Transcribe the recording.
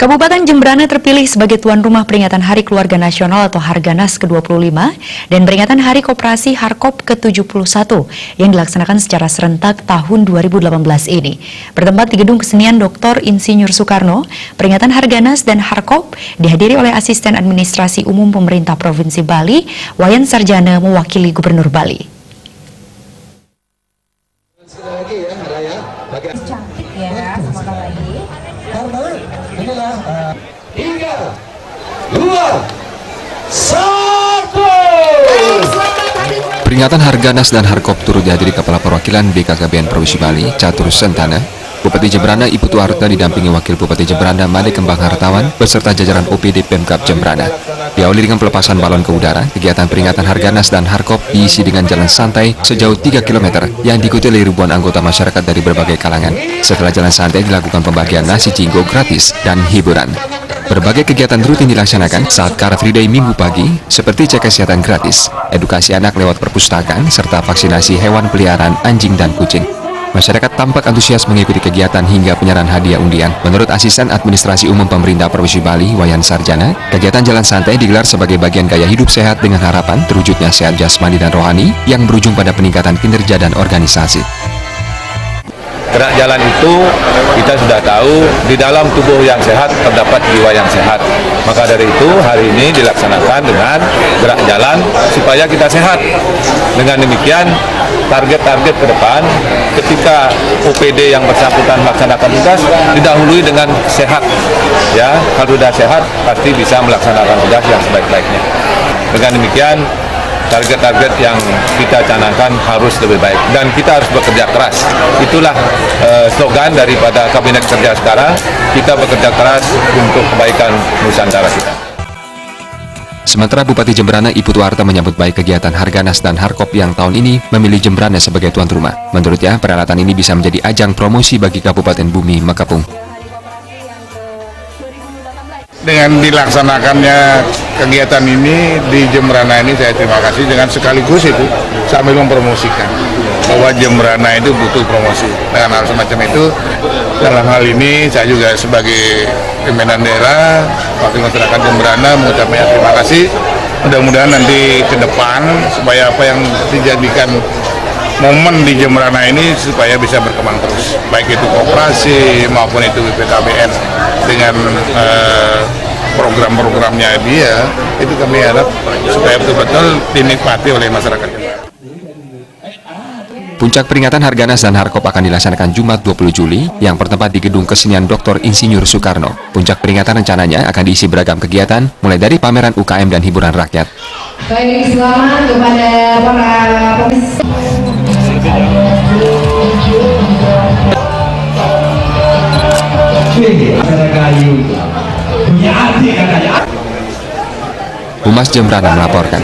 Kabupaten Jembrana terpilih sebagai tuan rumah peringatan Hari Keluarga Nasional atau Harganas ke-25 dan peringatan Hari Koperasi Harkop ke-71 yang dilaksanakan secara serentak tahun 2018 ini. Bertempat di Gedung Kesenian Dr. Insinyur Soekarno, peringatan Harganas dan Harkop dihadiri oleh Asisten Administrasi Umum Pemerintah Provinsi Bali, Wayan Sarjana mewakili Gubernur Bali. Cantik ya, semoga lagi. Inilah 3, 2, 1. Peringatan Harganas dan Harkop turut dihadiri Kepala Perwakilan BKKBN Provinsi Bali, Catur Sentana, Bupati Jembrana Ibu Tuarta didampingi Wakil Bupati Jembrana Made Kembang Hartawan beserta jajaran OPD Pemkab Jembrana. Diawali dengan pelepasan balon ke udara, kegiatan peringatan Harganas dan Harkop diisi dengan jalan santai sejauh 3 km yang diikuti oleh ribuan anggota masyarakat dari berbagai kalangan. Setelah jalan santai dilakukan pembagian nasi jinggo gratis dan hiburan. Berbagai kegiatan rutin dilaksanakan saat Car Free Day Minggu pagi, seperti cek kesehatan gratis, edukasi anak lewat perpustakaan, serta vaksinasi hewan peliharaan anjing dan kucing. Masyarakat tampak antusias mengikuti kegiatan hingga penyerahan hadiah undian. Menurut Asisten Administrasi Umum Pemerintah Provinsi Bali, Wayan Sarjana, kegiatan jalan santai digelar sebagai bagian gaya hidup sehat dengan harapan terwujudnya sehat jasmani dan rohani yang berujung pada peningkatan kinerja dan organisasi. Gerak jalan itu kita sudah tahu di dalam tubuh yang sehat terdapat jiwa yang sehat. Maka dari itu hari ini dilaksanakan dengan gerak jalan supaya kita sehat. Dengan demikian target-target ke depan ketika OPD yang bersangkutan melaksanakan tugas didahului dengan sehat. Ya, kalau sudah sehat pasti bisa melaksanakan tugas yang sebaik-baiknya. Dengan demikian target-target yang kita canangkan harus lebih baik dan kita harus bekerja keras. Itulah slogan daripada Kabinet Kerja sekarang, kita bekerja keras untuk kebaikan Nusantara kita. Sementara Bupati Jembrana Ibu Tuarta menyambut baik kegiatan Harganas dan Harkop yang tahun ini memilih Jembrana sebagai tuan rumah. Menurutnya, peralatan ini bisa menjadi ajang promosi bagi Kabupaten Bumi Mekapung. Dengan dilaksanakannya kegiatan ini di Jembrana ini, saya terima kasih dengan sekaligus itu sambil mempromosikan bahwa Jembrana itu butuh promosi. Dengan hal semacam itu, dalam hal ini saya juga sebagai pimpinan daerah, wakil masyarakat Jembrana mengucapkan terima kasih. Mudah-mudahan nanti ke depan supaya apa yang dijadikan momen di Jembrana ini supaya bisa berkembang terus, baik itu koperasi maupun itu BPKBN dengan program-programnya dia, itu kami harap supaya betul-betul dinikmati oleh masyarakat. Puncak peringatan Harganas dan Harkop akan dilaksanakan Jumat 20 Juli yang bertempat di Gedung Kesenian Dr. Insinyur Soekarno. Puncak peringatan rencananya akan diisi beragam kegiatan, mulai dari pameran UKM dan hiburan rakyat. Baik, selamat kepada para Humas Jembrana melaporkan.